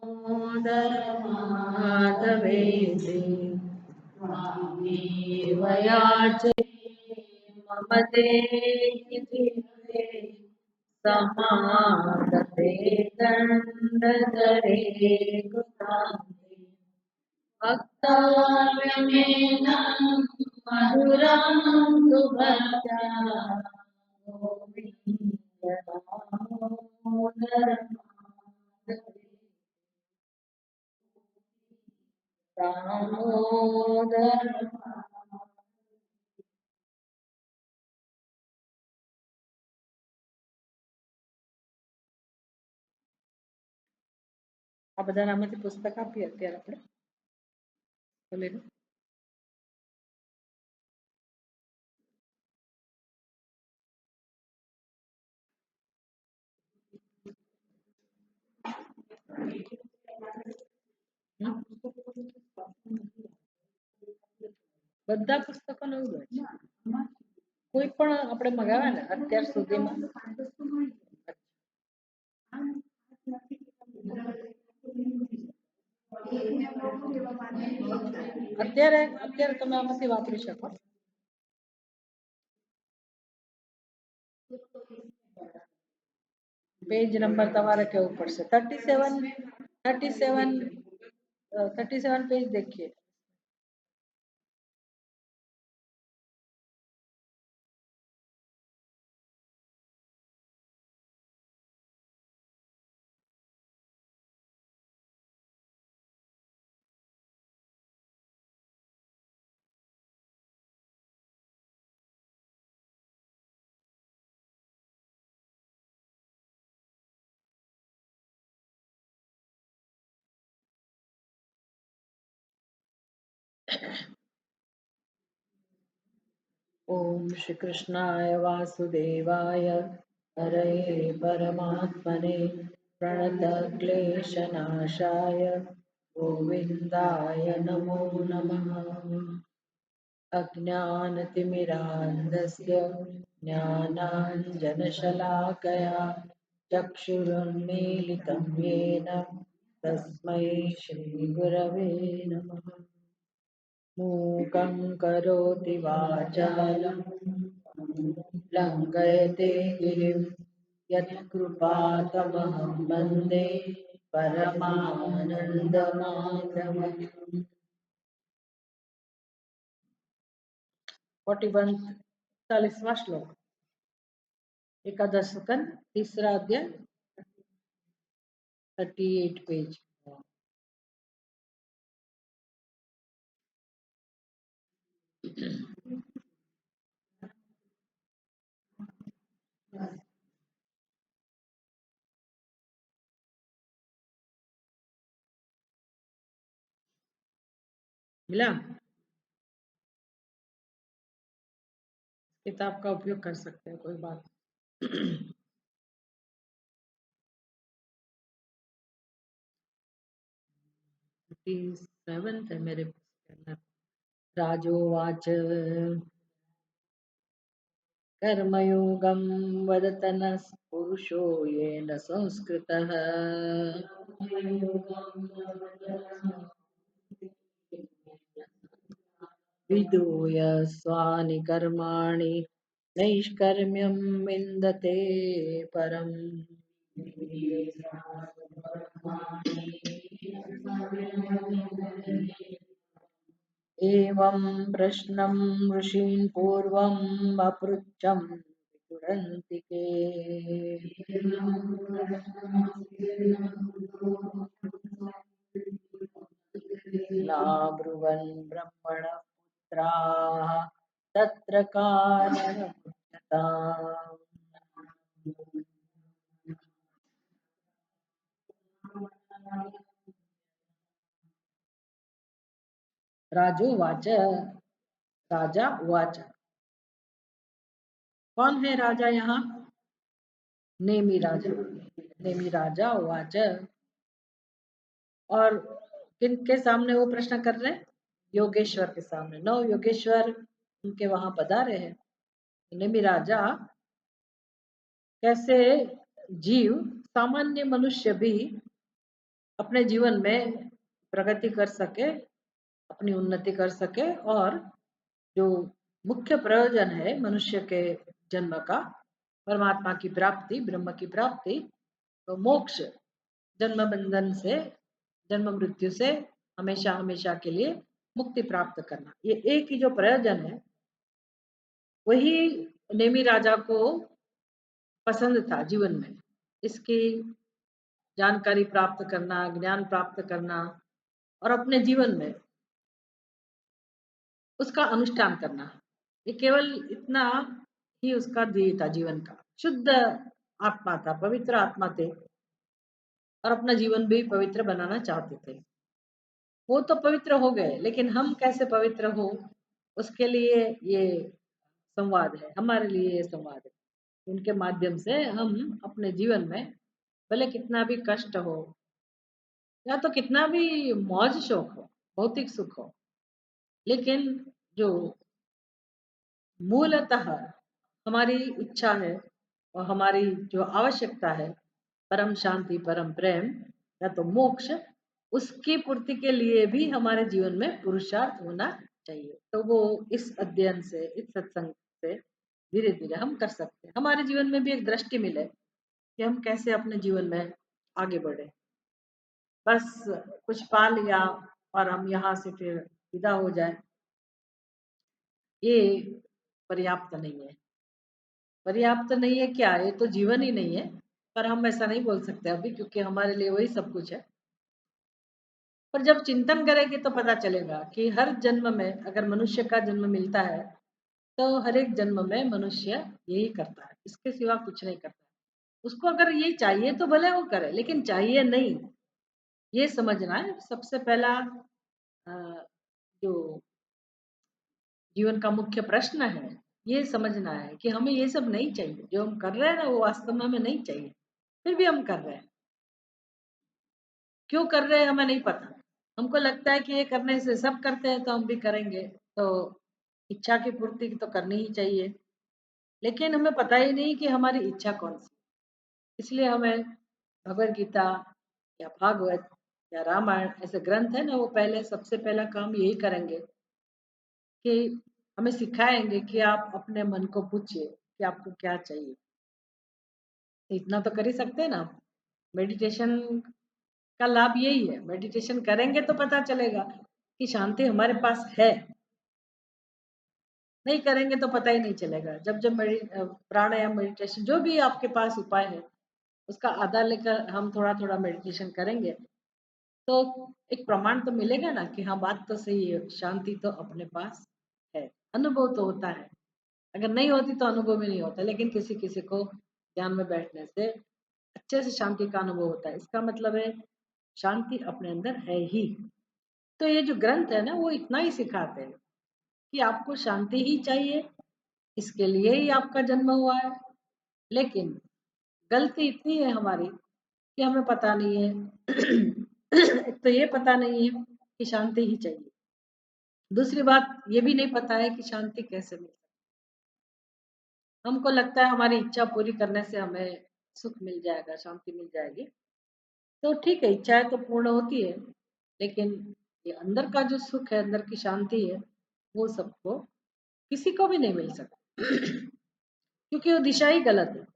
दामोदरमाधवेति त्वामेव याचे मम देहि जीवे समागते दण्डधरे कृतान्ते भक्ताव्यमेनं मधुरं सुभद्रा दामोदर। આ બધા નામાંથી પુસ્તક આપી અત્યારે આપણે બોલે બધા પુસ્તકો નવું હોય છે કોઈ પણ આપણે મગાવ્યા ને અત્યાર સુધીમાં અત્યારે અત્યારે તમે આમાંથી વાપરી શકો पेज नंबर તમારે કેવું પડશે 37 पेज देखिए ओम श्री कृष्णाय वासुदेवाय हरये परमात्मने प्रणतक्लेशनाशाय गोविन्दाय नमो नमः अज्ञानतिमिरान्धस्य ज्ञानाञ्जनशलाकया चक्षुरुन्मीलितं येन तस्मै श्रीगुरवे नमः मूकं करोति वाचालं लङ्घयते गिरिं यत्कृपातमहं वन्दे परमानन्दमाधवम् 41वां श्लोक एकादश स्कंद तीसरा अध्याय 38 पेज मिला किताब का उपयोग कर सकते हैं कोई बात 37 है मेरे राजोवाच कर्मयोगं वदतनः पुरुषो येन संस्कृतः विदूय स्वानि कर्माणि नैष्कर्म्यं विन्दते परम् एवं प्रश्नं ऋषीन् पूर्वम् अपृच्छं विदुरन्तिके नाब्रुवन् ब्रह्मणः पुत्राः तत्र कारणमुच्यताम् राजोवाच राजा उवाच कौन है राजा यहाँ नेमी राजा उवाच और किनके सामने वो प्रश्न कर रहे हैं योगेश्वर के सामने 9 योगेश्वर उनके वहां पधारे हैं नेमी राजा कैसे जीव सामान्य मनुष्य भी अपने जीवन में प्रगति कर सके, अपनी उन्नति कर सके, और जो मुख्य प्रयोजन है मनुष्य के जन्म का, परमात्मा की प्राप्ति, ब्रह्म की प्राप्ति, तो मोक्ष, जन्म बंधन से, जन्म मृत्यु से हमेशा हमेशा के लिए मुक्ति प्राप्त करना, ये एक ही जो प्रयोजन है, वही नेमी राजा को पसंद था जीवन में। इसकी जानकारी प्राप्त करना, ज्ञान प्राप्त करना, और अपने जीवन में उसका अनुष्ठान करना, ये केवल इतना ही उसका ध्येय था जीवन का। शुद्ध आत्मा था, पवित्र आत्मा थे, और अपना जीवन भी पवित्र बनाना चाहते थे। वो तो पवित्र हो गए, लेकिन हम कैसे पवित्र हो, उसके लिए ये संवाद है, हमारे लिए ये संवाद है। उनके माध्यम से हम अपने जीवन में भले कितना भी कष्ट हो, या तो कितना भी मौज शौक हो, भौतिक सुख हो, लेकिन जो मूलतः हमारी इच्छा है और हमारी जो आवश्यकता है, परम शांति, परम प्रेम, या तो मोक्ष, उसकी पूर्ति के लिए भी हमारे जीवन में पुरुषार्थ होना चाहिए। तो वो इस अध्ययन से, इस सत्संग से धीरे धीरे हम कर सकते हैं। हमारे जीवन में भी एक दृष्टि मिले कि हम कैसे अपने जीवन में आगे बढ़े। बस कुछ पा लिया और हम यहाँ से फिर विदा हो जाए, ये पर्याप्त नहीं है। पर्याप्त नहीं है क्या, ये तो जीवन ही नहीं है। पर हम ऐसा नहीं बोल सकते अभी, क्योंकि हमारे लिए वही सब कुछ है। पर जब चिंतन करेंगे तो पता चलेगा कि हर जन्म में अगर मनुष्य का जन्म मिलता है, तो हर एक जन्म में मनुष्य यही करता है, इसके सिवा कुछ नहीं करता। उसको अगर ये चाहिए तो भले वो करे, लेकिन चाहिए नहीं, ये समझना है सबसे पहला। जो जीवन का मुख्य प्रश्न है, ये समझना है कि हमें ये सब नहीं चाहिए। जो हम कर रहे हैं ना, वो वास्तव में हमें नहीं चाहिए, फिर भी हम कर रहे हैं। क्यों कर रहे हैं हमें नहीं पता। हमको लगता है कि ये करने से सब करते हैं, तो हम भी करेंगे, तो इच्छा की पूर्ति तो करनी ही चाहिए। लेकिन हमें पता ही नहीं कि हमारी इच्छा कौन सी। इसलिए हमें भगवत गीता या भागवत या रामायण ऐसे ग्रंथ है ना, वो पहले सबसे पहला काम यही करेंगे कि हमें सिखाएंगे कि आप अपने मन को पूछिए कि आपको क्या चाहिए। इतना तो कर ही सकते हैं ना। मेडिटेशन का लाभ यही है, मेडिटेशन करेंगे तो पता चलेगा कि शांति हमारे पास है। नहीं करेंगे तो पता ही नहीं चलेगा। जब जब प्राणायाम, मेडिटेशन, जो भी आपके पास उपाय है, उसका आधार लेकर हम थोड़ा थोड़ा मेडिटेशन करेंगे, तो एक प्रमाण तो मिलेगा ना कि हाँ, बात तो सही है, शांति तो अपने पास है। अनुभव तो होता है, अगर नहीं होती तो अनुभव भी नहीं होता, लेकिन किसी किसी को ध्यान में बैठने से अच्छे से शांति का अनुभव होता है। इसका मतलब है शांति अपने अंदर है ही। तो ये जो ग्रंथ है ना, वो इतना ही सिखाते हैं कि आपको शांति ही चाहिए, इसके लिए ही आपका जन्म हुआ है। लेकिन गलती इतनी है हमारी कि हमें पता नहीं है। एक तो ये पता नहीं है कि शांति ही चाहिए, दूसरी बात ये भी नहीं पता है कि शांति कैसे मिले। हमको लगता है हमारी इच्छा पूरी करने से हमें सुख मिल जाएगा, शांति मिल जाएगी। तो ठीक है, इच्छाएं तो पूर्ण होती है, लेकिन ये अंदर का जो सुख है, अंदर की शांति है, वो सबको, किसी को भी नहीं मिल सकता। क्योंकि वो दिशा ही गलत है।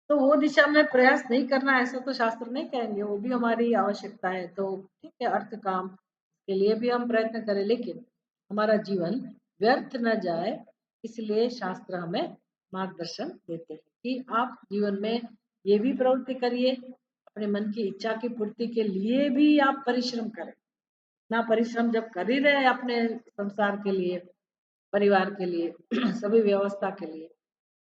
तो वो दिशा में प्रयास नहीं करना, ऐसा तो शास्त्र नहीं कहेंगे, वो भी हमारी आवश्यकता है। तो ठीक है, अर्थ काम के लिए भी हम प्रयत्न करें, लेकिन हमारा जीवन व्यर्थ न जाए, इसलिए शास्त्र हमें मार्गदर्शन देते हैं कि आप जीवन में ये भी प्रवृत्ति करिए, अपने मन की इच्छा की पूर्ति के लिए भी आप परिश्रम करें। ना परिश्रम जब कर ही रहे अपने संसार के लिए, परिवार के लिए, सभी व्यवस्था के लिए,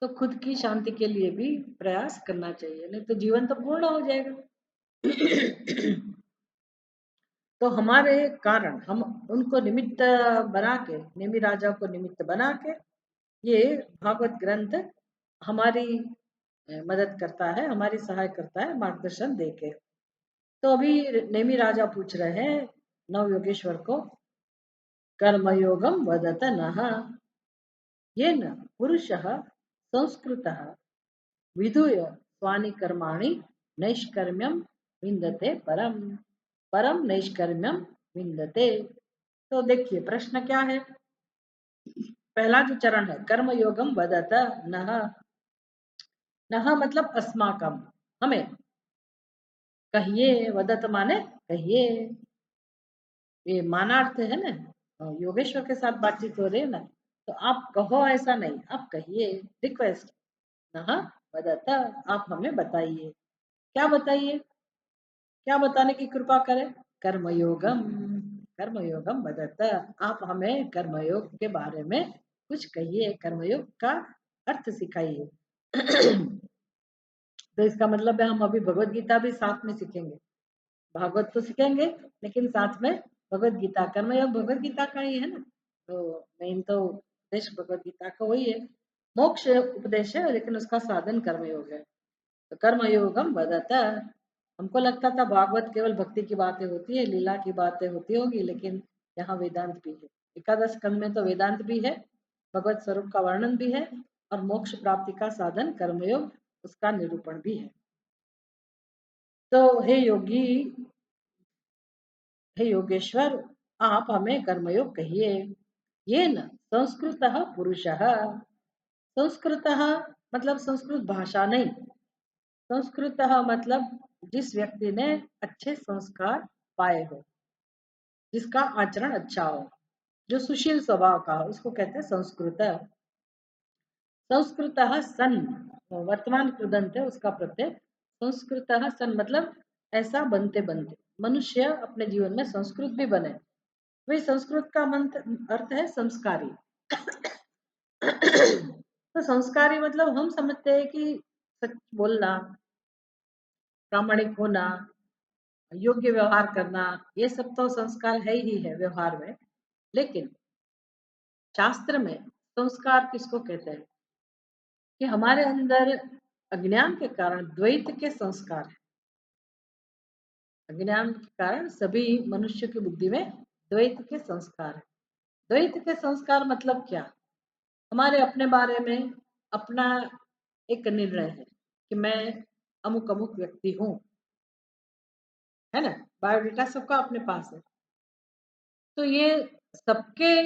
तो खुद की शांति के लिए भी प्रयास करना चाहिए, नहीं तो जीवन तो पूर्ण हो जाएगा। तो हमारे कारण हम उनको निमित्त बना के, नेमी राजा को निमित्त बना के, ये भागवत ग्रंथ हमारी मदद करता है, हमारी सहाय करता है, मार्गदर्शन देके। तो अभी नेमी राजा पूछ रहे हैं नव योगेश्वर को, कर्मयोगम वदत नः येन पुरुषः संस्कृतः विधुय स्वानि कर्माणि नैष्कर्म्यम विन्दते परम, परम नैष्कर्म्यम विन्दते। तो देखिए प्रश्न क्या है। पहला जो चरण है कर्म योगम वदत नह, नह मतलब अस्माकम, हमें, कहिए, वदत माने कहिए, ये मानार्थ है ना, योगेश्वर के साथ बातचीत हो रही है ना, तो आप कहो ऐसा नहीं, आप कहिए, रिक्वेस्ट। नह वदत, आप हमें बताइए, क्या बताइए, क्या बताने की कृपा करें। कर्मयोगम, कर्मयोगम वदत, आप हमें कर्मयोग के बारे में कुछ कहिए, कर्मयोग का अर्थ सिखाइए। तो इसका मतलब है हम अभी भगवत गीता भी साथ में सीखेंगे, भागवत तो सीखेंगे लेकिन साथ में भगवत गीता, कर्मयोग भगवत गीता का ही है ना, तो मेन तो उपदेश भगवत गीता का वही है, मोक्ष उपदेश है लेकिन उसका साधन कर्मयोग है। तो कर्मयोगम वदत, हमको लगता था भागवत केवल भक्ति की बातें होती है, लीला की बातें होती होगी, लेकिन यहाँ वेदांत भी है। एकादश स्कंद में तो वेदांत भी है, भगवत स्वरूप का वर्णन भी है, और मोक्ष प्राप्ति का साधन कर्मयोग, उसका निरूपण भी है। तो हे योगी, हे योगेश्वर, आप हमें कर्मयोग कहिए। ये न संस्कृत पुरुष, संस्कृत मतलब संस्कृत भाषा नहीं, संस्कृत मतलब जिस व्यक्ति ने अच्छे संस्कार पाए हो, जिसका आचरण अच्छा हो, जो सुशील स्वभाव का हो, उसको कहते हैं संस्कृत। संस्कृत सन, वर्तमान कृदंत है उसका प्रत्यय, संस्कृत सन मतलब ऐसा बनते बनते मनुष्य अपने जीवन में संस्कृत भी बने। वही संस्कृत का मंत्र अर्थ है संस्कारी। तो संस्कारी मतलब हम समझते हैं कि सच बोलना, प्रामाणिक होना, योग्य व्यवहार करना, ये सब तो संस्कार है ही है व्यवहार में। लेकिन शास्त्र में संस्कार किसको कहते हैं कि हमारे अंदर अज्ञान के कारण द्वैत के संस्कार है। अज्ञान के कारण सभी मनुष्य की बुद्धि में द्वैत के संस्कार है। द्वैत के संस्कार मतलब क्या, हमारे अपने बारे में अपना एक निर्णय है कि मैं अमुक अमुक व्यक्ति हूँ, है ना, बायोडेटा सबका अपने पास है, तो ये सबके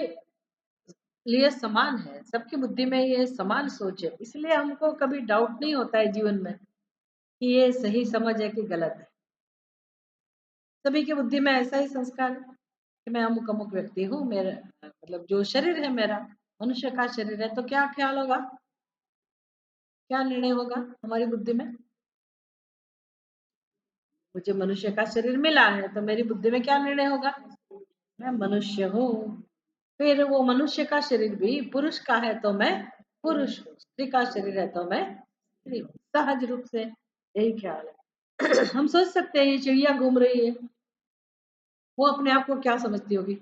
लिए समान है, सबकी बुद्धि में ये समान सोच है, इसलिए हमको कभी डाउट नहीं होता है जीवन में कि ये सही समझ है कि गलत है। सभी की बुद्धि में ऐसा ही संस्कार है कि मैं अमुक अमुक व्यक्ति हूँ, मेरा मतलब जो शरीर है मेरा, मनुष्य का शरीर है, तो क्या ख्याल होगा, क्या निर्णय होगा हमारी बुद्धि में। मुझे मनुष्य का शरीर मिला है तो मेरी बुद्धि में क्या निर्णय होगा, मैं मनुष्य हूँ। फिर वो मनुष्य का शरीर भी पुरुष का है तो मैं पुरुष हूँ, स्त्री का शरीर है तो मैं स्त्री हूँ, सहज रूप से यही ख्याल है। हम सोच सकते हैं ये चिड़िया घूम रही है, वो अपने आप को क्या समझती होगी,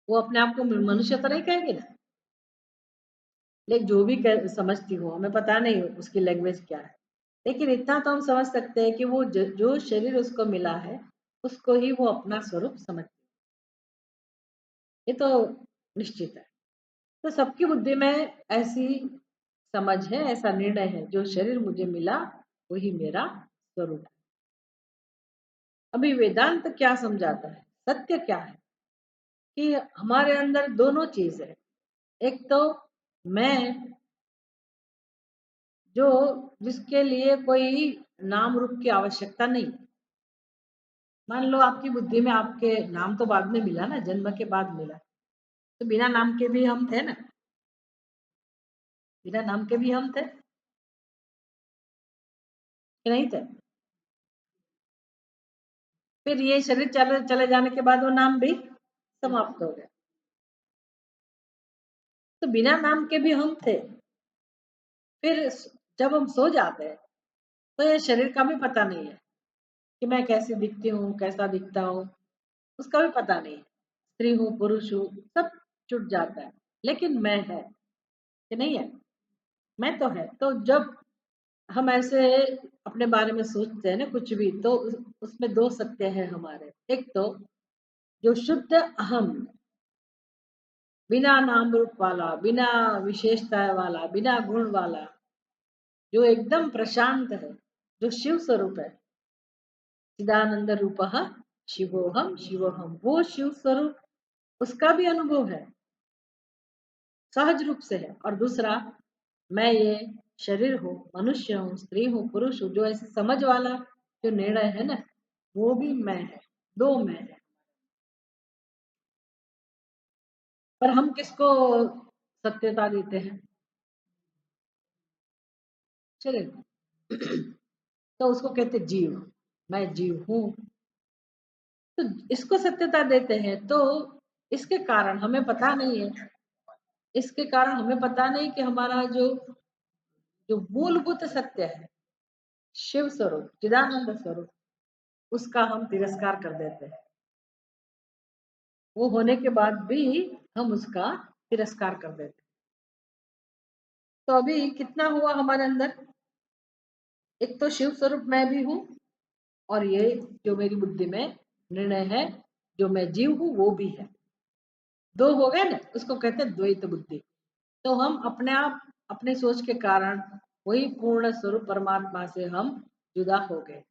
वो अपने आप को मनुष्य तो नहीं कहेगी ना, लेकिन जो भी समझती हो, हमें पता नहीं उसकी लैंग्वेज क्या है, लेकिन इतना तो हम समझ सकते हैं कि वो जो शरीर उसको मिला है उसको ही वो अपना स्वरूप समझती है, ये तो निश्चित है। तो सबकी बुद्धि में ऐसी समझ है, ऐसा निर्णय है, जो शरीर मुझे मिला वही मेरा स्वरूप है। अभी वेदांत क्या समझाता है, सत्य क्या है कि हमारे अंदर दोनों चीज है। एक तो मैं, जो जिसके लिए कोई नाम रूप की आवश्यकता नहीं। मान लो आपकी बुद्धि में आपके नाम तो बाद में मिला ना, जन्म के बाद मिला, तो बिना नाम के भी हम थे ना, बिना नाम के भी हम थे कि नहीं थे। फिर ये शरीर चले चले जाने के बाद वो नाम भी समाप्त हो गया, तो बिना नाम के भी हम थे। फिर जब हम सो जाते हैं तो ये शरीर का भी पता नहीं है कि मैं कैसी दिखती हूँ, कैसा दिखता हूँ, उसका भी पता नहीं है, स्त्री हूँ पुरुष हूँ, सब छूट जाता है, लेकिन मैं है कि नहीं है, मैं तो है। तो जब हम ऐसे अपने बारे में सोचते हैं ना कुछ भी, तो उसमें दो सत्य है हमारे। एक तो जो शुद्ध अहम, बिना नाम रूप वाला, बिना विशेषता वाला, बिना गुण वाला, जो एकदम प्रशांत है, जो शिव स्वरूप है, चिदानंद रूप शिवोहम शिवोहम, वो शिव स्वरूप उसका भी अनुभव है, सहज रूप से है। और दूसरा, मैं ये शरीर हूँ, मनुष्य हूँ, स्त्री हूँ, पुरुष हूँ, जो ऐसे समझ वाला जो निर्णय है ना, वो भी मैं है, दो मैं है। पर हम किसको सत्यता देते हैं? शरीर तो उसको कहते जीव, मैं जीव हूँ, तो इसको सत्यता देते हैं। तो इसके कारण हमें पता नहीं है, इसके कारण हमें पता नहीं कि हमारा जो जो मूलभूत सत्य है, शिव स्वरूप, चिदानंद स्वरूप, उसका हम तिरस्कार कर देते हैं। वो होने के बाद भी हम उसका तिरस्कार कर देते हैं। तो अभी कितना हुआ हमारे अंदर? एक तो शिव स्वरूप मैं भी हूँ, और ये जो मेरी बुद्धि में निर्णय है, जो मैं जीव हूँ, वो भी है। दो हो गए ना, उसको कहते हैं द्वैत बुद्धि। तो हम अपने आप, अपने सोच के कारण वही पूर्ण स्वरूप परमात्मा से हम जुदा हो गए।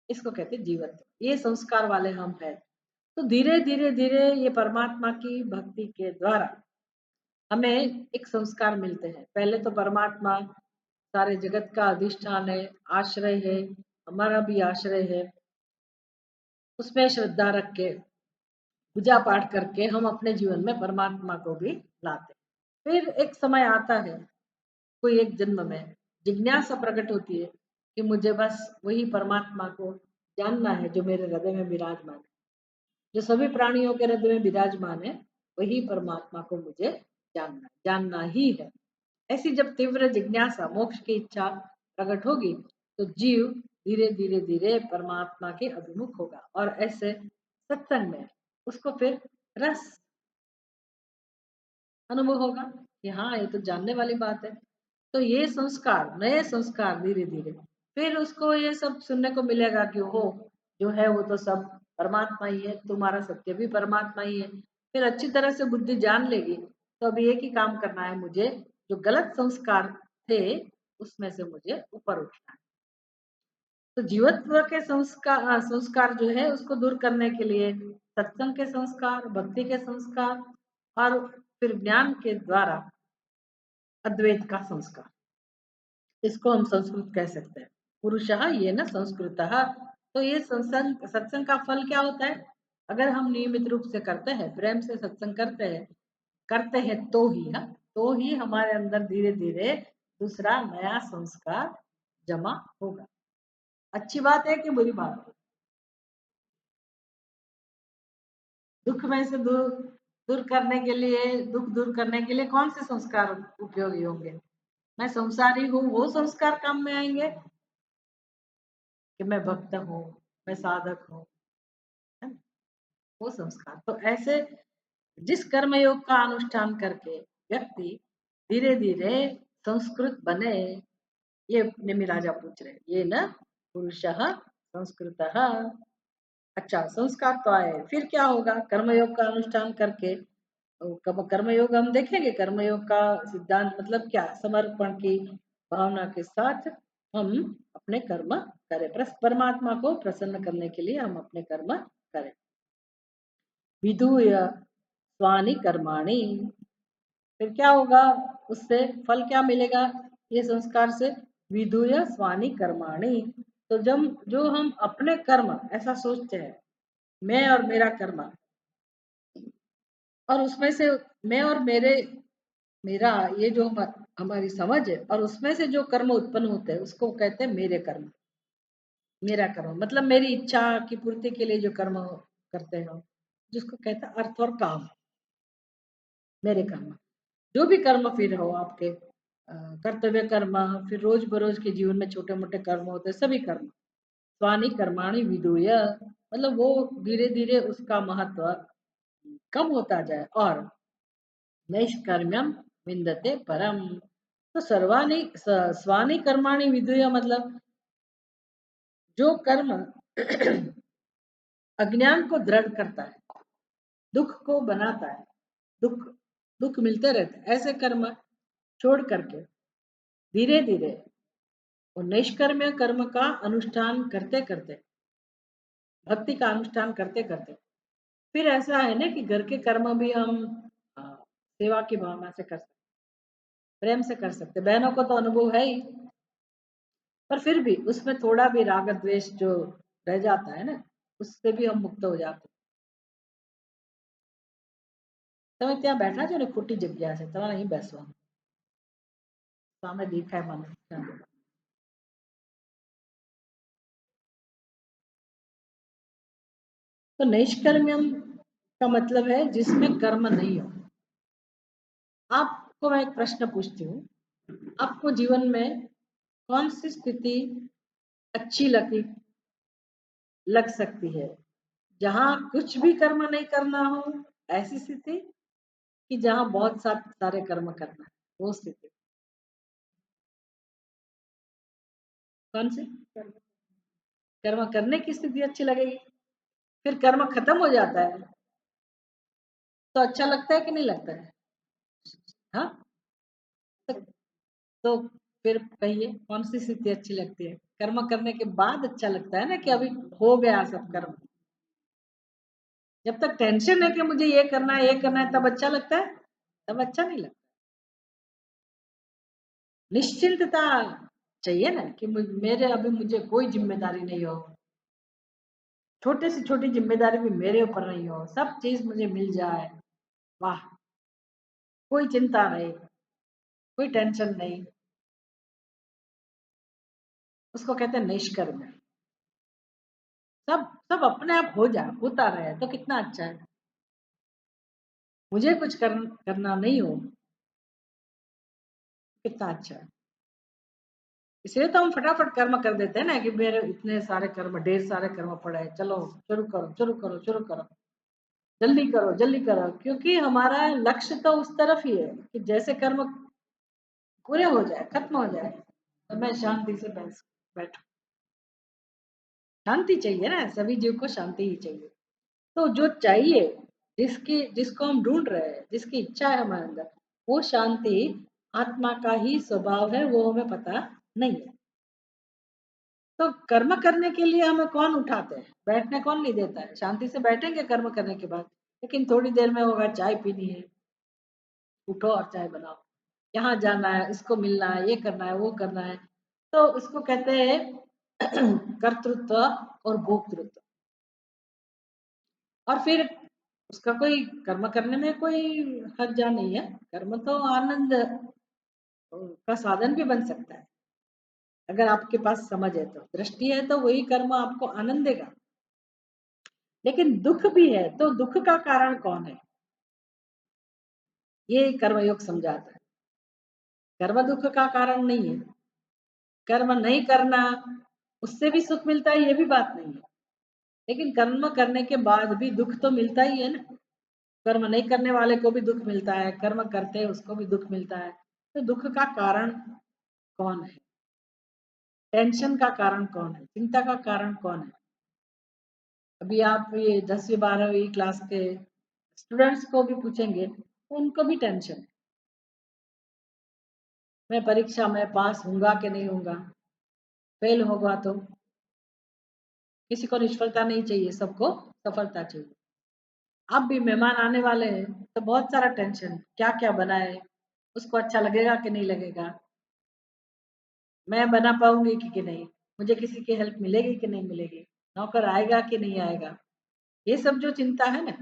इसको कहते हैं जीवत्व। ये संस्कार वाले हम हैं। तो धीरे धीरे धीरे ये परमात्मा की भक्ति के द्वारा हमें एक संस्कार मिलते हैं। पहले तो परमात्मा सारे जगत का अधिष्ठान है, आश्रय है, हमारा भी आश्रय है। उसमें श्रद्धा रख के, पूजा पाठ करके हम अपने जीवन में परमात्मा को भी लाते हैं। फिर एक समय आता है, कोई एक जन्म में जिज्ञासा प्रकट होती है कि मुझे बस वही परमात्मा को जानना है जो मेरे हृदय में विराजमान है, जो सभी प्राणियों के हृदय में विराजमान है, वही परमात्मा को मुझे जानना ही है। ऐसी जब तीव्र जिज्ञासा, मोक्ष की इच्छा प्रकट होगी, तो जीव धीरे धीरे धीरे परमात्मा के अभिमुख होगा। और ऐसे सत्संग में उसको फिर रस अनुभव होगा कि हाँ, ये तो जानने वाली बात है। तो ये संस्कार, नए संस्कार, धीरे धीरे फिर उसको ये सब सुनने को मिलेगा कि हो जो है वो तो सब परमात्मा ही है, तुम्हारा सत्य भी परमात्मा ही है। फिर अच्छी तरह से बुद्धि जान लेगी। तो अभी एक ही काम करना है मुझे, जो गलत संस्कार थे उसमें से मुझे ऊपर उठना है। तो जीवत्व के संस्कार, संस्कार जो है उसको दूर करने के लिए सत्संग के संस्कार, भक्ति के संस्कार, और फिर ज्ञान के द्वारा अद्वैत का संस्कार, इसको हम संस्कृत कह सकते हैं। पुरुषः ये न संस्कृतः। तो ये सत्संग, सत्संग का फल क्या होता है? अगर हम नियमित रूप से करते हैं, प्रेम से सत्संग करते हैं तो ही, हाँ, तो ही हमारे अंदर धीरे धीरे दूसरा नया संस्कार जमा होगा। अच्छी बात है कि बुरी बात है? दुख में से दूर दूर करने के लिए, दुख दूर करने के लिए कौन से संस्कार उपयोगी होंगे? मैं संसारी हूँ, वो संस्कार काम में आएंगे कि मैं भक्त हूँ, मैं साधक हूँ, है ना? वो संस्कार। तो ऐसे जिस कर्म योग का अनुष्ठान करके व्यक्ति धीरे धीरे संस्कृत बने, ये निमि राजा पूछ रहे, ये न पुरुषः संस्कृतः। अच्छा, संस्कार तो आए, फिर क्या होगा? कर्मयोग का अनुष्ठान करके, तो कर्मयोग हम देखेंगे। कर्मयोग का सिद्धांत मतलब क्या? समर्पण की भावना के साथ हम अपने कर्म करें, परमात्मा को प्रसन्न करने के लिए हम अपने कर्म करें। विधूय स्वानि कर्माणि, फिर क्या होगा? उससे फल क्या मिलेगा? ये संस्कार से विधूय स्वानि कर्माणि। तो जब जो हम अपने कर्म ऐसा सोचते हैं, मैं और मेरा कर्म, और उसमें से मैं और मेरा, ये जो हमारी समझ है, और उसमें से जो कर्म उत्पन्न होते हैं उसको कहते हैं मेरे कर्म। मेरा कर्म मतलब मेरी इच्छा की पूर्ति के लिए जो कर्म करते हो, जिसको कहते हैं अर्थ और काम, मेरे कर्म। जो भी कर्म फिर हो आपके, कर्तव्य कर्म, फिर रोज बरोज के जीवन में छोटे मोटे कर्म होते हैं, सभी कर्म स्वानि कर्माणि विधूय, मतलब वो धीरे धीरे उसका महत्व कम होता जाए, और नैष्कर्म्यम विन्दते परम। तो सर्वाणि स्वानि कर्माणि विधूय मतलब जो कर्म अज्ञान को दृढ़ करता है, दुख को बनाता है, दुख दुख मिलते रहते हैं, ऐसे कर्म छोड़ करके धीरे धीरे और निष्कर्म्य कर्म का अनुष्ठान करते करते, भक्ति का अनुष्ठान करते करते, फिर ऐसा है ना कि घर के कर्म भी हम सेवा की भावना से कर सकते, प्रेम से कर सकते। बहनों को तो अनुभव है ही, पर फिर भी उसमें थोड़ा भी राग द्वेष जो रह जाता है ना, उससे भी हम मुक्त हो जाते। તમે ત્યાં બેઠા છો ને ખોટી જગ્યા છે, તમારે અહીં બેસવાનું, સામે દેખાય મને। तो नैष्कर्म्यम का मतलब है जिसमें कर्म नहीं हो। आपको मैं एक प्रश्न पूछती हूँ, आपको जीवन में कौन सी स्थिति अच्छी लग सकती है, जहां कुछ भी कर्म नहीं करना हो, ऐसी स्थिति, कि जहां बहुत सारे कर्म करना है, वो स्थिति कौन सी? कर्म करने की स्थिति अच्छी लगेगी। फिर कर्म खत्म हो जाता है तो अच्छा लगता है कि नहीं लगता है? हाँ, तो, तो फिर कहिए कौन सी स्थिति अच्छी लगती है? कर्म करने के बाद अच्छा लगता है ना, कि अभी हो गया सब कर्म। जब तक टेंशन है कि मुझे ये करना है, ये करना है, तब अच्छा लगता है, तब अच्छा नहीं लगता। निश्चिंतता चाहिए ना, कि मेरे अभी मुझे कोई जिम्मेदारी नहीं हो, छोटे से छोटी जिम्मेदारी भी मेरे ऊपर नहीं हो, सब चीज मुझे मिल जाए, वाह, कोई चिंता नहीं, कोई टेंशन नहीं, उसको कहते हैं निष्कर्म। सब सब अपने आप हो जाए, होता रहे, तो कितना अच्छा है। मुझे कुछ करना नहीं हो, कितना अच्छा है। इसलिए तो हम फटाफट कर्म कर देते हैं ना, कि मेरे इतने सारे कर्म, ढेर सारे कर्म पड़े हैं, चलो शुरू करो शुरू करो शुरू करो, जल्दी करो जल्दी करो, क्योंकि हमारा लक्ष्य तो उस तरफ ही है कि जैसे कर्म पूरे हो जाए, खत्म हो जाए, तो मैं शांति से बैठू। शांति चाहिए ना, सभी जीव को शांति ही चाहिए। तो जो चाहिए, जिसको हम ढूंढ रहे हैं, जिसकी इच्छा है हमारे अंदर, वो शांति आत्मा का ही स्वभाव है, वो हमें पता नहीं है। तो कर्म करने के लिए हमें कौन उठाते हैं, बैठने कौन नहीं देता है। शांति से बैठेंगे कर्म करने के बाद, लेकिन थोड़ी देर में होगा चाय पीनी है, उठो और चाय बनाओ, यहाँ जाना है, इसको मिलना है, ये करना है, वो करना है। तो इसको कहते हैं कर्तृत्व और भोक्तृत्व। और फिर उसका कोई कर्म करने में कोई हर्जा नहीं है। कर्म तो आनंद का साधन भी बन सकता है, अगर आपके पास समझ है, तो दृष्टि है, तो वही कर्म आपको आनंद देगा। लेकिन दुख भी है, तो दुख का कारण कौन है, ये कर्मयोग समझाता है। कर्म दुख का कारण नहीं है। कर्म नहीं करना, उससे भी सुख मिलता है, ये भी बात नहीं है। लेकिन कर्म करने के बाद भी दुख तो मिलता ही है ना। कर्म नहीं करने वाले को भी दुख मिलता है, कर्म करते हैं उसको भी दुख मिलता है। तो दुख का कारण कौन है, टेंशन का कारण कौन है, चिंता का कारण कौन है? अभी आप ये 10वीं 12वीं क्लास के स्टूडेंट्स को भी पूछेंगे, तो उनको भी टेंशन है, मैं परीक्षा में पास होऊंगा कि नहीं होऊंगा, फेल होगा तो। किसी को निष्फलता नहीं चाहिए, सबको सफलता चाहिए। अब भी मेहमान आने वाले हैं, तो बहुत सारा टेंशन, क्या क्या बनाए, उसको अच्छा लगेगा कि नहीं लगेगा, मैं बना पाऊंगी कि नहीं, मुझे किसी की हेल्प मिलेगी कि नहीं मिलेगी, नौकर आएगा कि नहीं आएगा, ये सब जो चिंता है ना,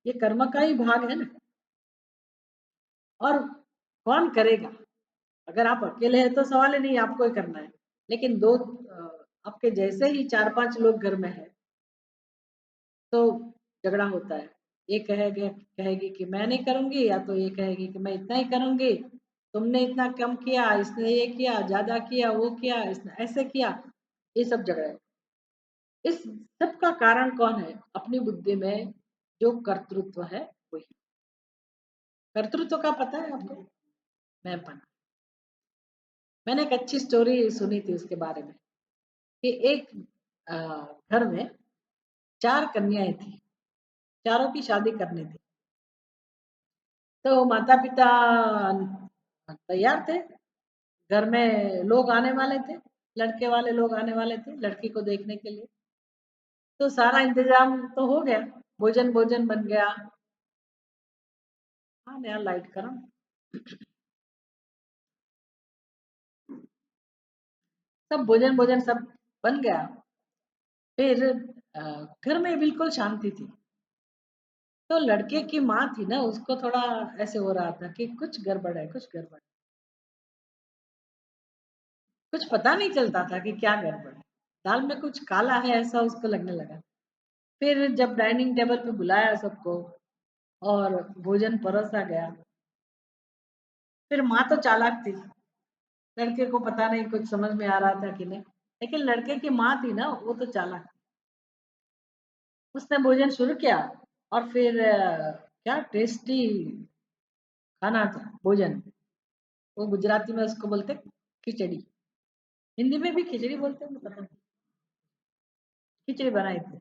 ये कर्म का ही भाग है ना। और कौन करेगा? अगर आप अकेले हैं तो सवाल ही नहीं, आपको ही करना है। लेकिन दो आपके जैसे ही 4-5 लोग घर में है, तो झगड़ा होता है। ये कहेगी कि मैं नहीं करूंगी, या तो ये कहेगी कि मैं इतना ही करूंगी, तुमने इतना कम किया, इसने ये किया, ज्यादा किया, वो किया, इसने ऐसे किया, ये सब झगड़े। इस सब का कारण कौन है? अपनी बुद्धि में जो कर्तृत्व है, वही। कर्तृत्व का पता है आपको? मैं पढ़ा, मैंने एक अच्छी स्टोरी सुनी थी उसके बारे में, कि एक अ, घर में 4 कन्याएं थी, चारों की शादी करनी थी। तो माता पिता तैयार थे, घर में लोग आने वाले थे, लड़के वाले लोग आने वाले थे लड़की को देखने के लिए। तो सारा इंतजाम तो हो गया, भोजन भोजन बन गया। हाँ नया लाइट करो। सब भोजन भोजन सब बन गया। फिर घर में बिल्कुल शांति थी। तो लड़के की माँ थी ना, उसको थोड़ा ऐसे हो रहा था कि कुछ गड़बड़ है, कुछ गड़बड़। कुछ पता नहीं चलता था कि क्या गड़बड़ है। दाल में कुछ काला है ऐसा उसको लगने लगा। फिर जब डाइनिंग टेबल पे बुलाया सबको और भोजन परोसा गया। फिर माँ तो चालाक थी, लड़के को पता नहीं कुछ समझ में आ रहा था कि नहीं, लेकिन लड़के की माँ थी ना वो तो चालाक। उसने भोजन शुरू किया और फिर क्या टेस्टी खाना था भोजन। वो गुजराती में उसको बोलते खिचड़ी, हिंदी में भी खिचड़ी बोलते हैं पता नहीं। खिचड़ी बनाई थी,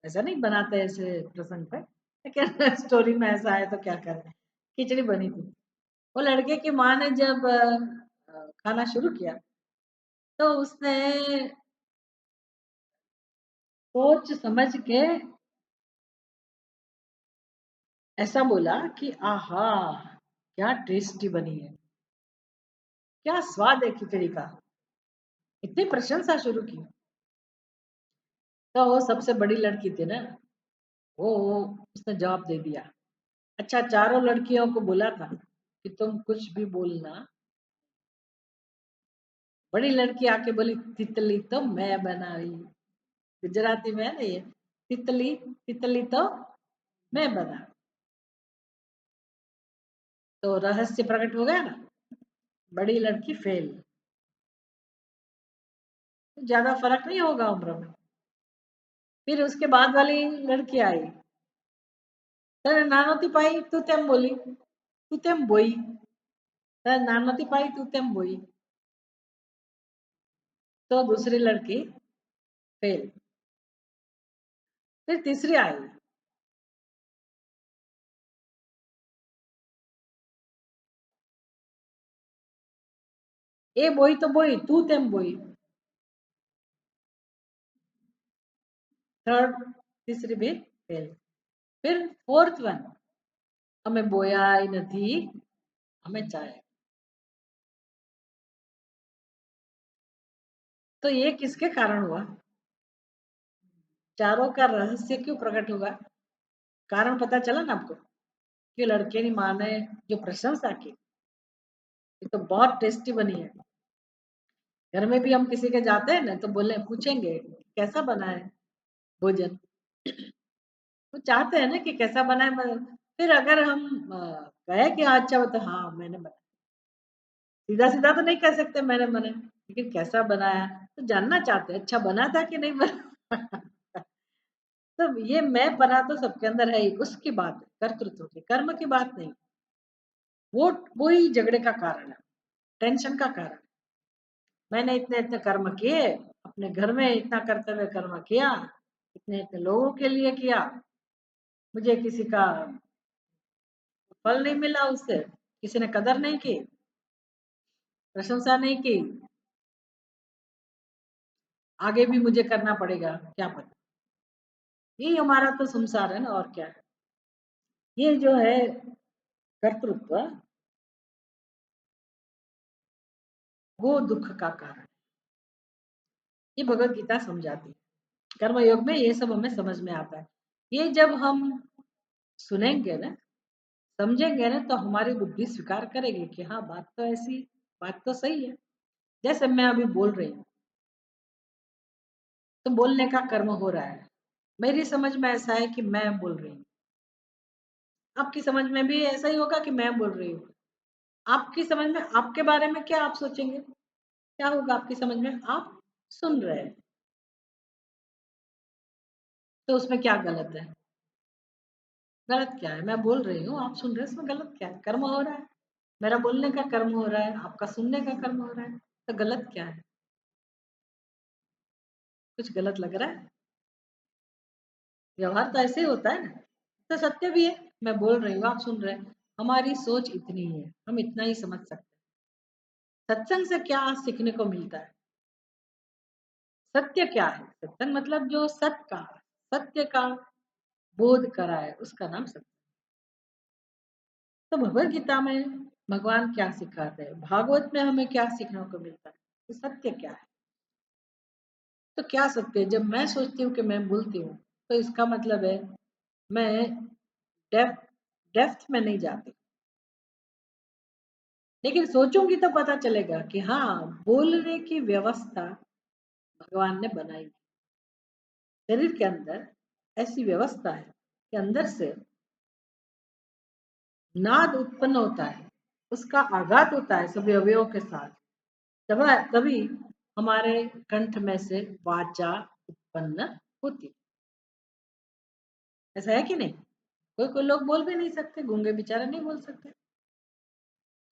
ऐसा नहीं बनाते ऐसे प्रसंग पे, लेकिन स्टोरी में ऐसा है तो क्या करें। खिचड़ी बनी थी। वो लड़के की माँ ने जब खाना शुरू किया तो उसने सोच समझ के ऐसा बोला कि आहा क्या टेस्टी बनी है, क्या स्वाद है खिचड़ी का। इतनी प्रशंसा शुरू की। तो वो सबसे बड़ी लड़की थी ना, वो उसने जवाब दे दिया। अच्छा चारों लड़कियों को बोला था कि तुम कुछ भी बोलना। बड़ी लड़की आके बोली तितली तो मैं बना रही। गुजराती में है ना ये, तितली तितली तो मैं बना। तो रहस्य प्रकट हो गया ना, बड़ी लड़की फेल। ज्यादा फर्क नहीं होगा उम्र में। फिर उसके बाद वाली लड़की आई। तेरे नानोती पाई तू तेम बोली, तू तेम बोई। तेरे नानोती पाई तू तेम बोई। तो दूसरी लड़की फेल। फिर तीसरी आई। ए बोई तो बोई तू तेम बोई। थर्ड तीसरी भी फेल। फिर फोर्थ वन, हमें बोया ही नहीं, हमें चाय। तो ये किसके कारण हुआ? चारों का रहस्य क्यों प्रकट हुआ? कारण पता चला ना आपको, कि लड़के की माँ ने जो प्रशंसा की, ये तो बहुत टेस्टी बनी है। घर में भी हम किसी के जाते हैं ना तो बोले पूछेंगे कैसा बना है भोजन। वो चाहते हैं ना कि कैसा बना है। फिर अगर हम कहे कि अच्छा हो तो हाँ मैंने बनाया, सीधा सीधा तो नहीं कह सकते मैंने बनाया, लेकिन कैसा बनाया तो जानना चाहते हैं, अच्छा बना था कि नहीं बना। तो ये मैं बना तो सबके अंदर है ही, उसकी बात है कर्तृत्व की, कर्म की बात नहीं। वो ही झगड़े का कारण है, टेंशन का कारण। मैंने इतने इतने कर्म किए, अपने घर में इतना कर्तव्य कर्म किया, इतने इतने लोगों के लिए किया, मुझे किसी का फल नहीं मिला, उससे किसी ने कदर नहीं की, प्रशंसा नहीं की। आगे भी मुझे करना पड़ेगा क्या पता। यही हमारा तो संसार है ना, और क्या है। ये जो है कर्तृत्व, वो दुख का कारण। ये भगवत गीता समझाती है। कर्म योग में ये सब हमें समझ में आता है। ये जब हम सुनेंगे ना, समझेंगे ना, तो हमारी बुद्धि स्वीकार करेगी कि हाँ बात तो ऐसी, बात तो सही है। जैसे मैं अभी बोल रही हूँ, तो बोलने का कर्म हो रहा है। मेरी समझ में ऐसा है कि मैं बोल रही हूँ। आपकी समझ में भी ऐसा ही होगा कि मैं बोल रही हूँ। आपकी समझ में आपके बारे में क्या आप सोचेंगे, क्या होगा आपकी समझ में? आप सुन रहे हैं, तो उसमें क्या गलत है? गलत क्या है? मैं बोल रही हूँ, आप सुन रहे हैं, इसमें गलत क्या है? कर्म हो रहा है, मेरा बोलने का कर्म हो रहा है, आपका सुनने का कर्म हो रहा है, तो गलत क्या है? कुछ गलत लग रहा है? व्यवहार तो ऐसे ही होता है ना। तो सत्य भी है, मैं बोल रही हूँ आप सुन रहे हैं, हमारी सोच इतनी ही है, हम इतना ही समझ सकते हैं। सत्संग से क्या सीखने को मिलता है? सत्य क्या है? सत्संग मतलब जो सत्य का बोध कराए, उसका नाम सत्संग। तो भगवत गीता में भगवान क्या सिखाते हैं, भागवत में हमें क्या सीखने को मिलता है, तो सत्य क्या है? तो क्या सत्य है? जब मैं सोचती हूँ कि मैं बोलती हूँ, तो इसका मतलब है मैं डेप्थ डेप्थ में नहीं जाती, लेकिन सोचूंगी तो पता चलेगा कि हाँ, बोलने की व्यवस्था भगवान ने बनाई। शरीर के अंदर ऐसी व्यवस्था है कि अंदर से नाद उत्पन्न होता है, उसका आघात होता है सभी अवयवों के साथ, तब तभी हमारे कंठ में से वाचा उत्पन्न होती है। ऐसा है कि नहीं? कोई कोई लोग बोल भी नहीं सकते, गूंगे बेचारे नहीं बोल सकते।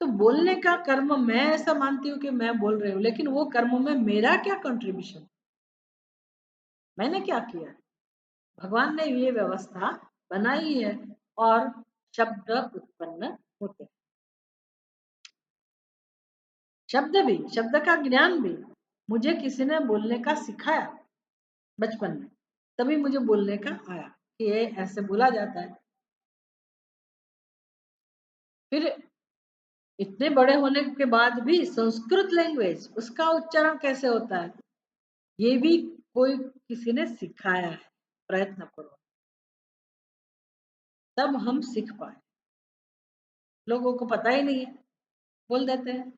तो बोलने का कर्म, मैं ऐसा मानती हूँ कि मैं बोल रही हूँ, लेकिन वो कर्म में मेरा क्या कंट्रीब्यूशन, मैंने क्या किया? भगवान ने ये व्यवस्था बनाई है और शब्द उत्पन्न होते हैं। शब्द का ज्ञान भी मुझे किसी ने बोलने का सिखाया बचपन में, तभी मुझे बोलने का आया कि ये ऐसे बोला जाता है। फिर इतने बड़े होने के बाद भी संस्कृत लैंग्वेज, उसका उच्चारण कैसे होता है, ये भी कोई किसी ने सिखाया है। प्रयत्न करो तब हम सीख पाए। लोगों को पता ही नहीं है, बोल देते हैं।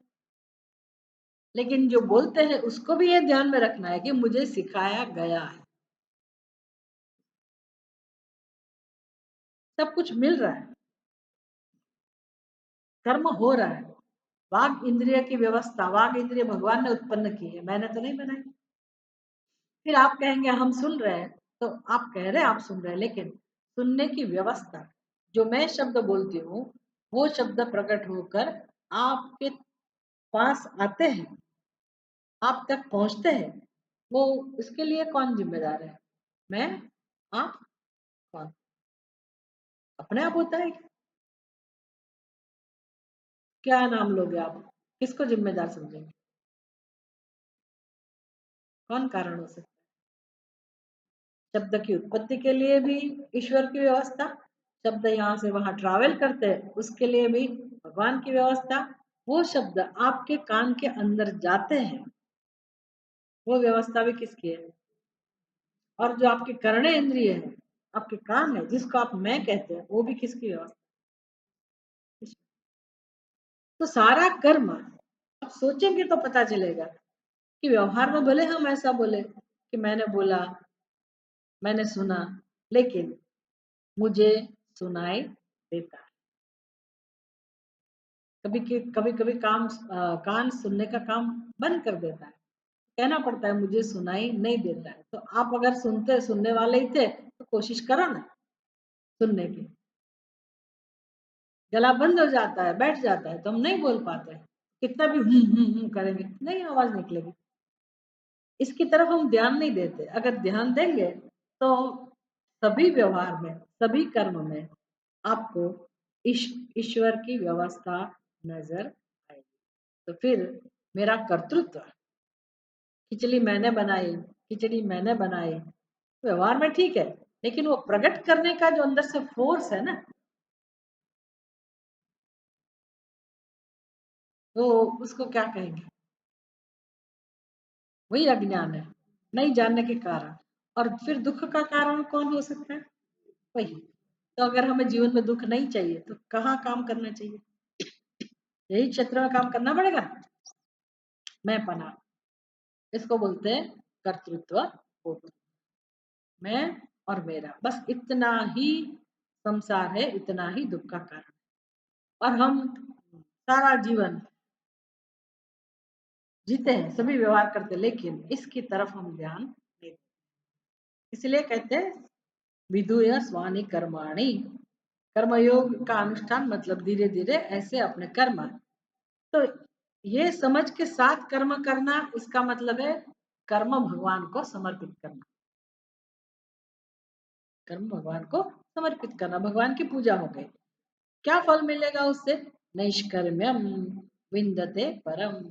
लेकिन जो बोलते हैं उसको भी ये ध्यान में रखना है कि मुझे सिखाया गया है, सब कुछ मिल रहा है, कर्म हो रहा है। वाग इंद्रिय की व्यवस्था, वाग इंद्रिय भगवान ने उत्पन्न की है, मैंने तो नहीं बनाई। फिर आप कहेंगे हम सुन रहे हैं, तो आप कह रहे हैं आप सुन रहे हैं, लेकिन सुनने की व्यवस्था, जो मैं शब्द बोलती हूँ वो शब्द प्रकट होकर आपके पास आते हैं, आप तक पहुंचते हैं, वो इसके लिए कौन जिम्मेदार है? मैं? आप? कौन? अपने आप होता है? क्या नाम लोगे आप? किसको जिम्मेदार समझेंगे? कौन कारण हो सकता है? शब्द की उत्पत्ति के लिए भी ईश्वर की व्यवस्था, शब्द यहाँ से वहां ट्रैवल करते हैं उसके लिए भी भगवान की व्यवस्था, वो शब्द आपके कान के अंदर जाते हैं, वो व्यवस्था भी किसकी है? और जो आपके कर्णे इंद्रिय है, आपके कान है, जिसको आप मैं कहते हैं, वो भी किसकी व्यवस्था? तो सारा कर्म आप सोचेंगे तो पता चलेगा कि व्यवहार में भले हम ऐसा बोले कि मैंने बोला, मैंने सुना, लेकिन मुझे सुनाई देता है। कभी कभी कान सुनने का काम बंद कर देता है, कहना पड़ता है मुझे सुनाई नहीं देता है। तो आप अगर सुनने वाले ही थे तो कोशिश करो ना सुनने की। गला बंद हो जाता है, बैठ जाता है, तो हम नहीं बोल पाते, कितना भी करेंगे नहीं आवाज निकलेगी। इसकी तरफ हम ध्यान नहीं देते, अगर ध्यान देंगे तो सभी व्यवहार में, सभी कर्म में आपको ईश्वर की व्यवस्था नजर आएगी। तो फिर मेरा कर्तृत्व, खिचड़ी मैंने बनाई, व्यवहार में ठीक है, लेकिन वो प्रकट करने का जो अंदर से फोर्स है ना, वो उसको क्या कहेंगे? वही अज्ञान है, नहीं जानने के कारण। और फिर दुख का कारण कौन हो सकता है? वही। तो अगर हमें जीवन में दुख नहीं चाहिए तो कहाँ काम करना चाहिए? यही क्षेत्र में काम करना पड़ेगा। मैं पना, इसको बोलते हैं कर्तृत्व बोध। मैं और मेरा, बस इतना ही संसार है, इतना ही दुख का कारण। और हम सारा जीवन जीते हैं, सभी व्यवहार करते हैं, लेकिन इसकी तरफ हम ध्यान नहीं देते। इसलिए कहते हैं विधुय स्वानि कर्माणि, कर्मयोग का अनुष्ठान मतलब धीरे धीरे ऐसे अपने कर्म। तो ये समझ के साथ कर्म करना, इसका मतलब है कर्म भगवान को समर्पित करना। कर्म भगवान को समर्पित करना, भगवान की पूजा हो गई। क्या फल मिलेगा उससे? नैष्कर्म्यम विन्दते परम,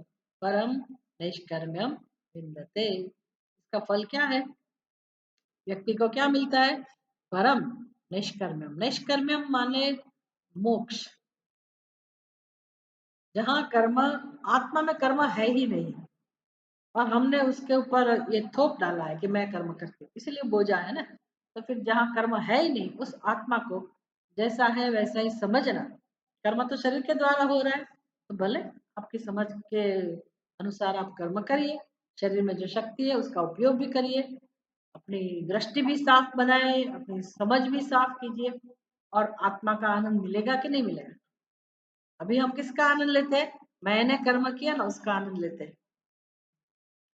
परम नैष्कर्म्यम विन्दते। का फल क्या है? व्यक्ति को क्या मिलता है? परम निष्कर्म्यम। निष्कर्म्यम माने मोक्ष, जहाँ कर्म, आत्मा में कर्म है ही नहीं और हमने उसके ऊपर ये थोप डाला है कि मैं कर्म करती हूँ, इसीलिए बोझा है ना। तो फिर जहाँ कर्म है ही नहीं, उस आत्मा को जैसा है वैसा ही समझना। कर्म तो शरीर के द्वारा हो रहा है, तो भले आपकी समझ के अनुसार आप कर्म करिए, शरीर में जो शक्ति है उसका उपयोग भी करिए, अपनी दृष्टि भी साफ बनाए, अपनी समझ भी साफ कीजिए, और आत्मा का आनंद मिलेगा कि नहीं मिलेगा? अभी हम किसका आनंद लेते हैं? मैंने कर्म किया ना, उसका आनंद लेते हैं।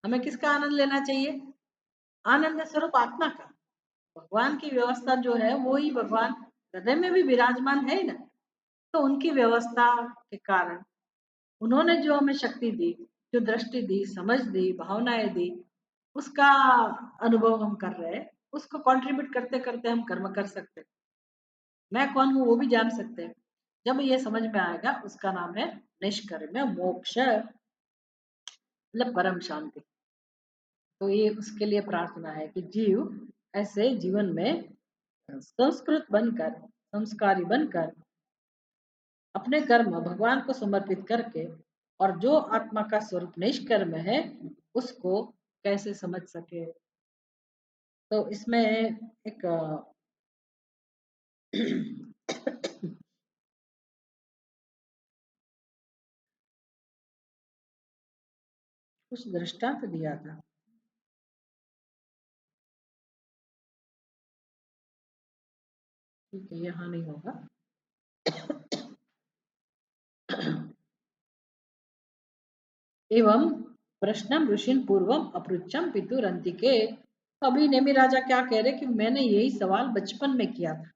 हमें किसका आनंद लेना चाहिए? आनंद स्वरूप आत्मा का। भगवान की व्यवस्था जो है वो ही भगवान हृदय में भी विराजमान है ही ना। तो उनकी व्यवस्था के कारण उन्होंने जो हमें शक्ति दी, जो दृष्टि दी, समझ दी, भावनाएं दी, उसका अनुभव हम कर रहे हैं। उसको कंट्रीब्यूट करते करते हम कर्म कर सकते हैं। मैं कौन हूँ वो भी जान सकते हैं। जब ये समझ में आएगा, उसका नाम है निष्कर्म्य मोक्ष, मतलब परम शांति। तो ये उसके लिए प्रार्थना है कि जीव ऐसे जीवन में संस्कृत बनकर, संस्कारी बनकर, अपने कर्म भगवान को समर्पित करके, और जो आत्मा का स्वरूप निष्कर्म है उसको कैसे समझ सके। तो इसमें एक कुछ दृष्टांत दिया था। ठीक है, यहाँ नहीं होगा। एवं प्रश्नम ऋषिन पूर्वम अपृच्छम पितुरंतिके। अभी नेमी राजा क्या कह रहे कि मैंने यही सवाल बचपन में किया था।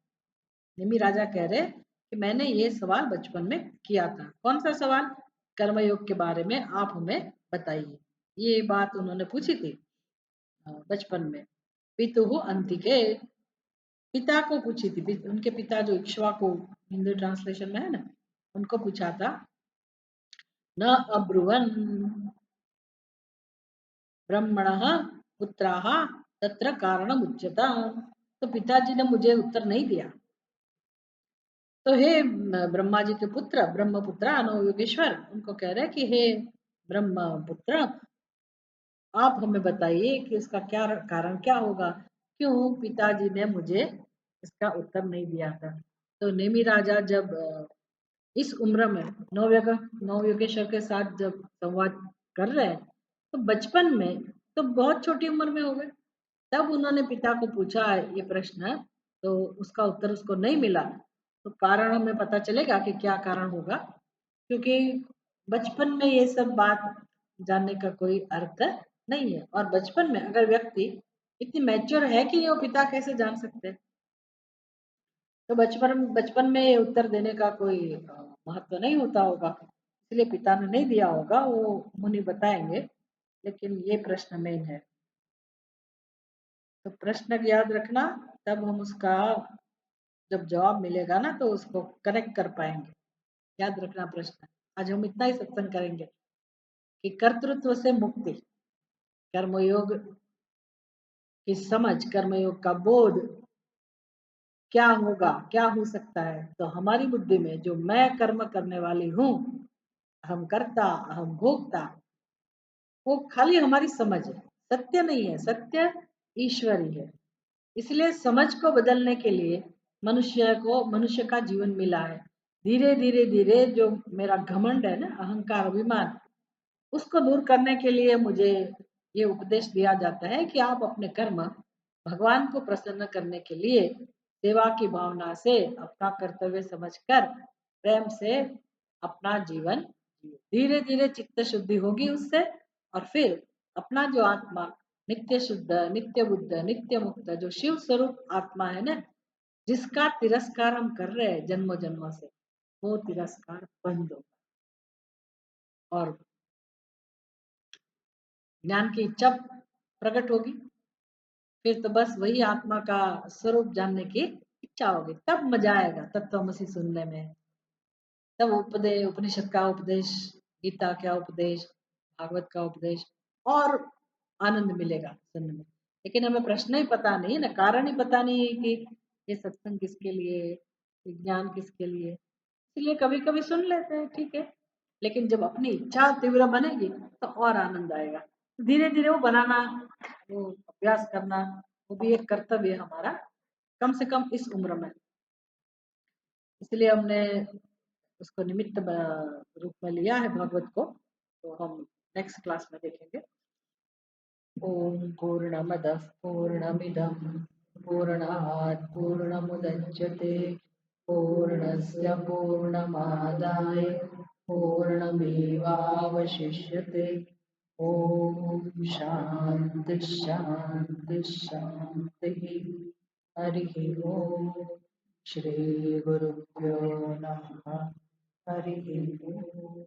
नेमी राजा कह रहे कि मैंने ये सवाल बचपन में किया था। कौन सा सवाल? कर्मयोग के बारे में आप हमें बताइए। ये बात उन्होंने पूछी थी बचपन में। पितु अंतिके, पिता को पूछी थी। उनके पिता जो इक्ष्वाकु हिंदी ट्रांसलेशन में है ना, उनको पूछा था। न अब्रुवन ब्रह्मणः पुत्राः तत्र कारणम उच्यता। तो पिताजी ने मुझे उत्तर नहीं दिया। तो हे ब्रह्मा जी के पुत्र, ब्रह्मपुत्र नवयोगेश्वर, उनको कह रहे कि हे ब्रह्मपुत्र, आप हमें बताइए कि इसका क्या कारण क्या होगा, क्यों पिताजी ने मुझे इसका उत्तर नहीं दिया था। तो नेमी राजा जब इस उम्र में नवयोगेश्वर के साथ जब संवाद कर रहे हैं, तो बचपन में तो बहुत छोटी उम्र में हो गए। तब उन्होंने पिता को पूछा ये प्रश्न, तो उसका उत्तर उसको नहीं मिला। तो कारण हमें पता चलेगा कि क्या कारण होगा, क्योंकि बचपन में ये सब बात जानने का कोई अर्थ नहीं है। और बचपन में अगर व्यक्ति इतनी मैच्योर है कि वो पिता कैसे जान सकते हैं, तो बचपन बचपन में ये उत्तर देने का कोई महत्व नहीं होता होगा, इसलिए पिता ने नहीं दिया होगा, वो मुनि बताएंगे। लेकिन ये प्रश्न मेन है, तो प्रश्न याद रखना, तब हम उसका जब जवाब मिलेगा ना तो उसको कनेक्ट कर पाएंगे। याद रखना प्रश्न। आज हम इतना ही सत्संग करेंगे कि कर्तृत्व से मुक्ति, कर्मयोग की समझ, कर्मयोग का बोध क्या होगा, क्या हो सकता है। तो हमारी बुद्धि में जो मैं कर्म करने वाली हूँ, हम करता, हम भोगता, वो खाली हमारी समझ है, सत्य नहीं है। सत्य ईश्वर ही है। इसलिए समझ को बदलने के लिए मनुष्य का जीवन मिला है। धीरे धीरे धीरे जो मेरा घमंड है ना, अहंकार, अभिमान, उसको दूर करने के लिए मुझे ये उपदेश दिया जाता है कि आप अपने कर्म भगवान को प्रसन्न करने के लिए सेवा की भावना से, अपना कर्तव्य समझकर, प्रेम से अपना जीवन जिए। धीरे धीरे चित्त शुद्धि होगी उससे, और फिर अपना जो आत्मा नित्य शुद्ध, नित्य बुद्ध, नित्य मुक्त, जो शिव स्वरूप आत्मा है ना, जिसका तिरस्कार हम कर रहे हैं जन्मों जन्मों से, वो तिरस्कार बंद हो और ज्ञान की इच्छा प्रकट होगी। फिर तो बस वही आत्मा का स्वरूप जानने की इच्छा होगी। तब मजा आएगा तत्वमसी सुनने में। तब उपनिषद का उपदेश, गीता का उपदेश, भागवत का उपदेश, और आनंद मिलेगा सुनने में। लेकिन हमें प्रश्न ही पता नहीं है ना, कारण ही पता नहीं है कि ये सत्संग किसके लिए, ये ज्ञान किसके लिए। इसलिए कभी कभी सुन लेते हैं, ठीक है। लेकिन जब अपनी इच्छा तीव्र बनेगी तो और आनंद आएगा। धीरे धीरे वो बनाना, वो अभ्यास करना, वो भी एक कर्तव्य है हमारा, कम से कम इस उम्र में। इसलिए हमने उसको निमित्त रूप में लिया है भागवत को। तो हम नेक्स्ट क्लास में देखेंगे। ओम पूर्णमदः पूर्णमिदं पूर्णात् पूर्णमुदच्यते पूर्णस्य पूर्णमादाय पूर्णमेवावशिष्यते। ओम शांति शांति शांति। हरिः ओम। श्री गुरुभ्यो नमः। हरिः ओम।